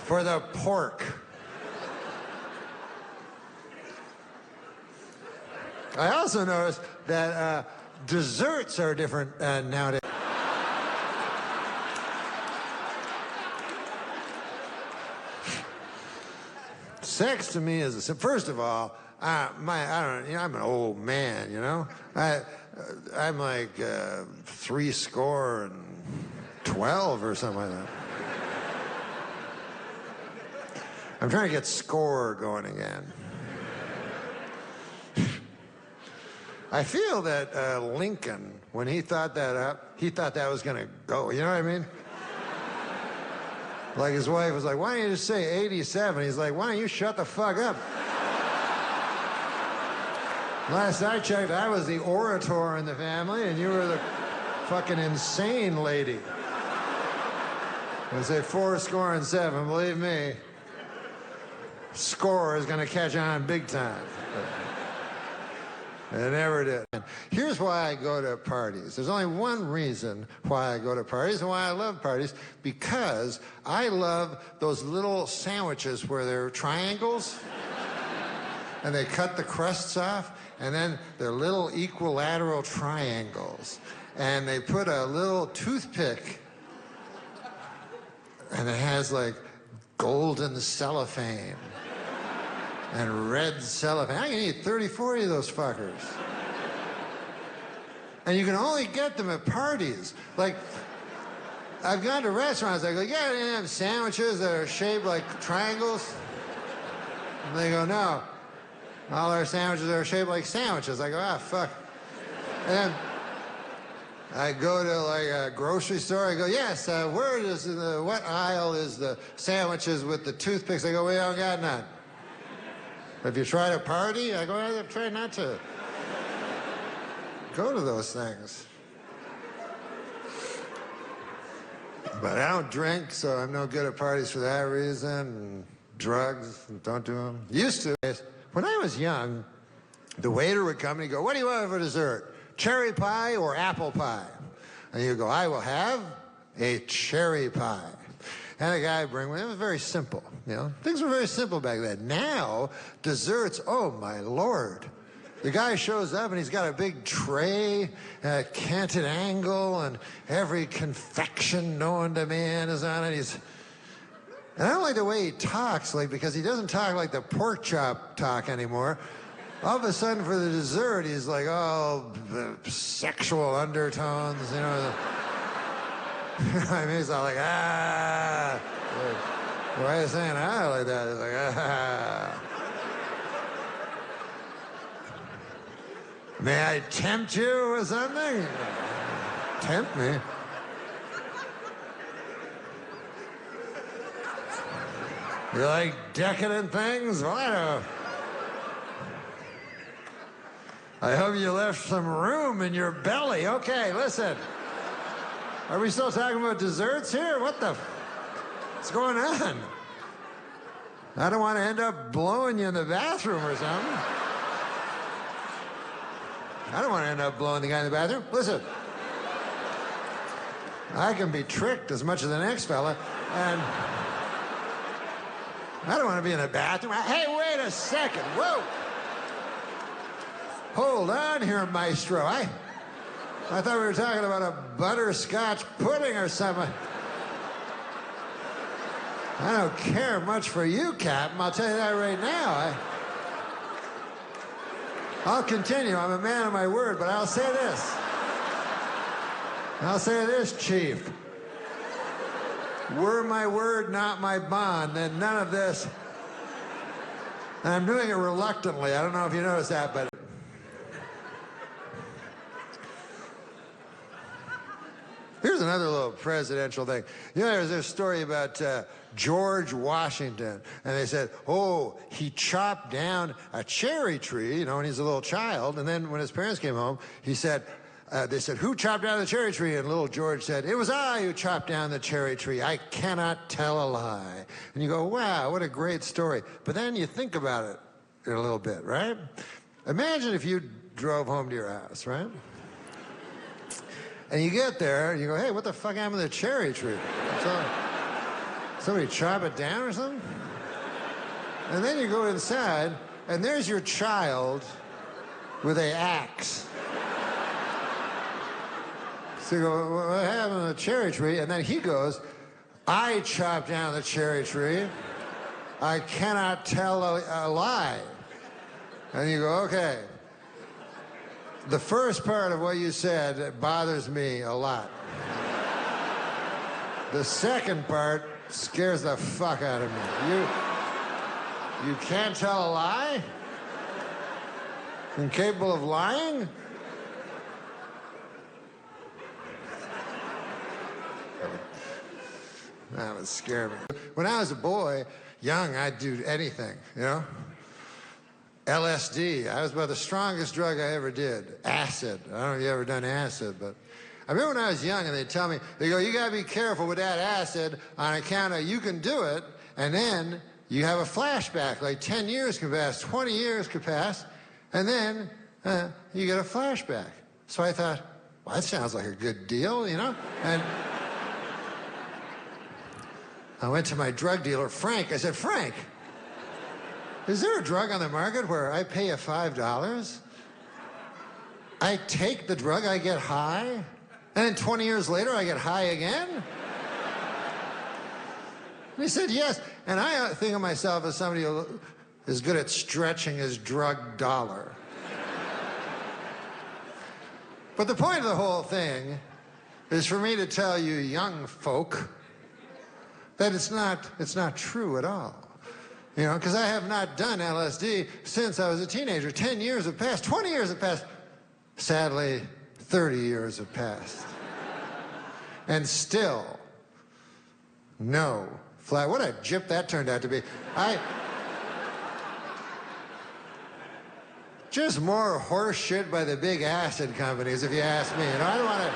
for the pork. I also noticed that desserts are different nowadays. Sex to me is first of all, I'm an old man, you know. I'm like 70 or something like that. I'm trying to get score going again. I feel that Lincoln, when he thought that up, he thought that was gonna go, you know what I mean? Like his wife was like, why don't you just say 87? He's like, why don't you shut the fuck up? Last I checked, I was the orator in the family, and you were the fucking insane lady. I say 77, believe me. Score is gonna catch on big time. It never did. Here's why I go to parties. There's only one reason why I go to parties and why I love parties, because I love those little sandwiches where they're triangles and they cut the crusts off, and then they're little equilateral triangles, and they put a little toothpick, and it has like golden cellophane and red cellophane. I can eat 30, 40 of those fuckers. And you can only get them at parties. Like, I've gone to restaurants, I go, yeah, they have sandwiches that are shaped like triangles. And they go, no. All our sandwiches are shaped like sandwiches. I go, ah, fuck. And then I go to like a grocery store, I go, yes, what aisle is the sandwiches with the toothpicks? They go, we don't got none. Have you tried a party? I go, I try not to go to those things. But I don't drink, so I'm no good at parties for that reason. And drugs, don't do them. Used to. When I was young, the waiter would come and he'd go, what do you want for dessert? Cherry pie or apple pie? And you go, I will have a cherry pie. And a guy would bring one. It was very simple, you know. Things were very simple back then. Now, desserts, oh my Lord. The guy shows up and he's got a big tray, a canted angle, and every confection known to man is on it. And I don't like the way he talks, like, because he doesn't talk like the pork chop talk anymore. All of a sudden, for the dessert, he's like, oh, sexual undertones, you know. I mean, he's all like, ah. Like, why are you saying ah like that? He's like, ah. May I tempt you or something? Tempt me? You like decadent things? Well, I hope you left some room in your belly. Okay, listen. Are we still talking about desserts here? What's going on? I don't want to end up blowing you in the bathroom or something. I don't want to end up blowing the guy in the bathroom. Listen. I can be tricked as much as the next fella, and I don't want to be in the bathroom. Hey, wait a second. Whoa. Hold on here, maestro. I thought we were talking about a butterscotch pudding or something. I don't care much for you, Captain. I'll tell you that right now. I'll continue. I'm a man of my word, but I'll say this. I'll say this, Chief. Were my word, not my bond, then none of this. And I'm doing it reluctantly. I don't know if you noticed that, but here's another little presidential thing. You know, there's this story about George Washington, and they said, oh, he chopped down a cherry tree, you know, when he's a little child, and then when his parents came home, he said, they said, who chopped down the cherry tree? And little George said, it was I who chopped down the cherry tree. I cannot tell a lie. And you go, wow, what a great story. But then you think about it in a little bit, right? Imagine if you drove home to your house, right? And you get there, and you go, hey, what the fuck happened to the cherry tree? So, somebody chop it down or something? And then you go inside, and there's your child with an axe. So you go, what happened to the cherry tree? And then he goes, I chopped down the cherry tree. I cannot tell a lie. And you go, okay. The first part of what you said bothers me a lot. The second part scares the fuck out of me. You can't tell a lie? Incapable of lying? That would scare me. When I was a boy, young, I'd do anything, you know? LSD, I was about the strongest drug I ever did. Acid, I don't know if you ever done acid, but I remember when I was young and they'd tell me, they go, you gotta be careful with that acid on account of you can do it, and then you have a flashback, like 10 years could pass, 20 years could pass, and then you get a flashback. So I thought, well, that sounds like a good deal, you know? And I went to my drug dealer, Frank. I said, Frank, is there a drug on the market where I pay you $5? I take the drug, I get high, and then 20 years later I get high again? And he said, yes. And I think of myself as somebody who is good at stretching his drug dollar. But the point of the whole thing is for me to tell you young folk that it's not true at all. You know, because I have not done LSD since I was a teenager. 10 years have passed, 20 years have passed. Sadly, 30 years have passed. And still, no flat. What a gyp that turned out to be. Just more horse shit by the big acid companies, if you ask me. You know, I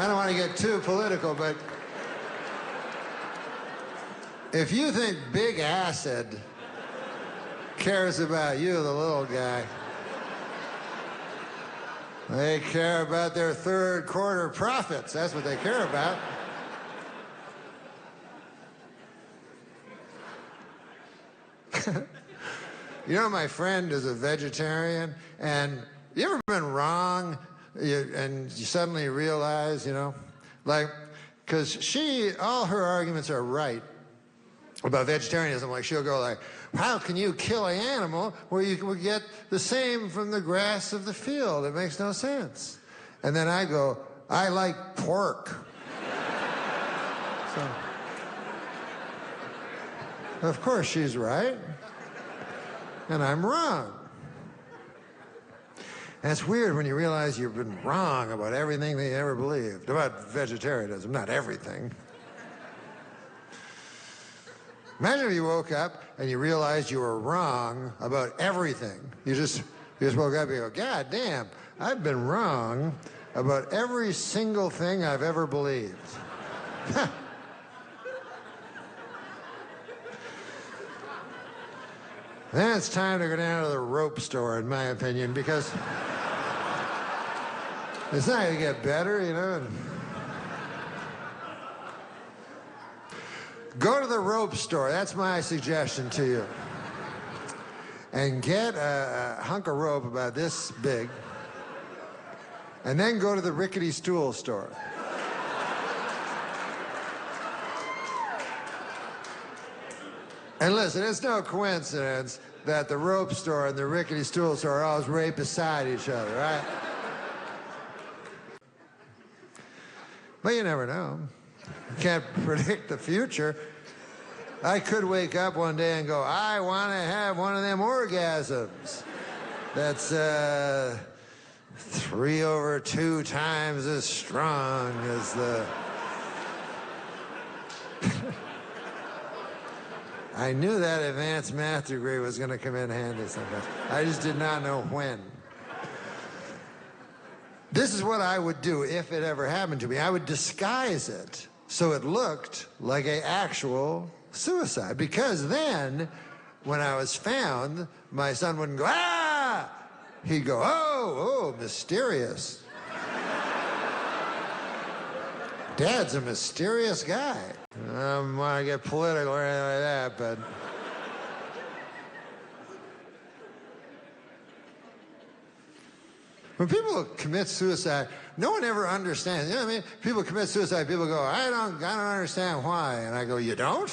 don't want to get too political, but if you think big acid cares about you, the little guy, they care about their third quarter profits. That's what they care about. You know, my friend is a vegetarian, and you ever been wrong and you suddenly realize, you know, like, because all her arguments are right about vegetarianism. Like, she'll go like, how can you kill an animal where you will get the same from the grass of the field? It makes no sense. And then I go, I like pork. So, of course she's right. And I'm wrong. And it's weird when you realize you've been wrong about everything that you ever believed. About vegetarianism, not everything. Imagine if you woke up and you realized you were wrong about everything. You just woke up and you go, God damn, I've been wrong about every single thing I've ever believed. Then it's time to go down to the rope store, in my opinion, because it's not going to get better, you know. Go to the rope store. That's my suggestion to you. And get a hunk of rope about this big. And then go to the rickety stool store. And listen, it's no coincidence that the rope store and the rickety stool store are always right beside each other, right? But you never know. You can't predict the future. I could wake up one day and go, I want to have one of them orgasms. That's 3/2 times as strong as the... I knew that advanced math degree was going to come in handy sometime. I just did not know when. This is what I would do if it ever happened to me. I would disguise it so it looked like an actual suicide. Because then, when I was found, my son wouldn't go, ah! He'd go, oh, mysterious. Dad's a mysterious guy. I don't want to get political or anything like that, but... When people commit suicide, no one ever understands. You know what I mean? People commit suicide, people go, I don't understand why. And I go, you don't?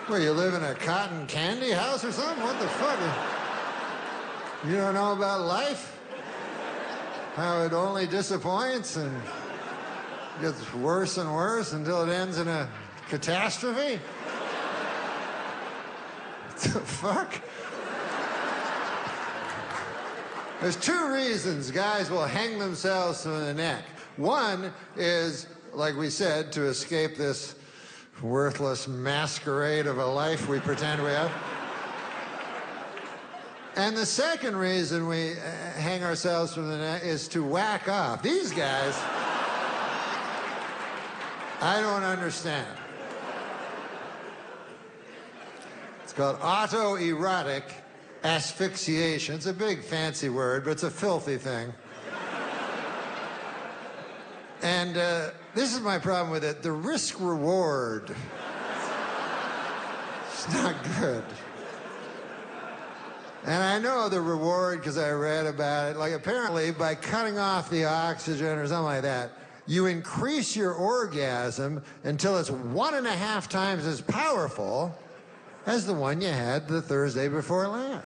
Where, you live in a cotton candy house or something? What the fuck? You don't know about life? How it only disappoints and gets worse and worse until it ends in a catastrophe? What the fuck? There's two reasons guys will hang themselves from the neck. One is, like we said, to escape this worthless masquerade of a life we pretend we have. And the second reason we hang ourselves from the neck is to whack off. These guys, I don't understand. It's called autoerotic asphyxiation. It's a big fancy word, but it's a filthy thing. And this is my problem with it. The risk-reward, it's not good. And I know the reward because I read about it. Like, apparently, by cutting off the oxygen or something like that, you increase your orgasm until it's 1.5 times as powerful as the one you had the Thursday before last.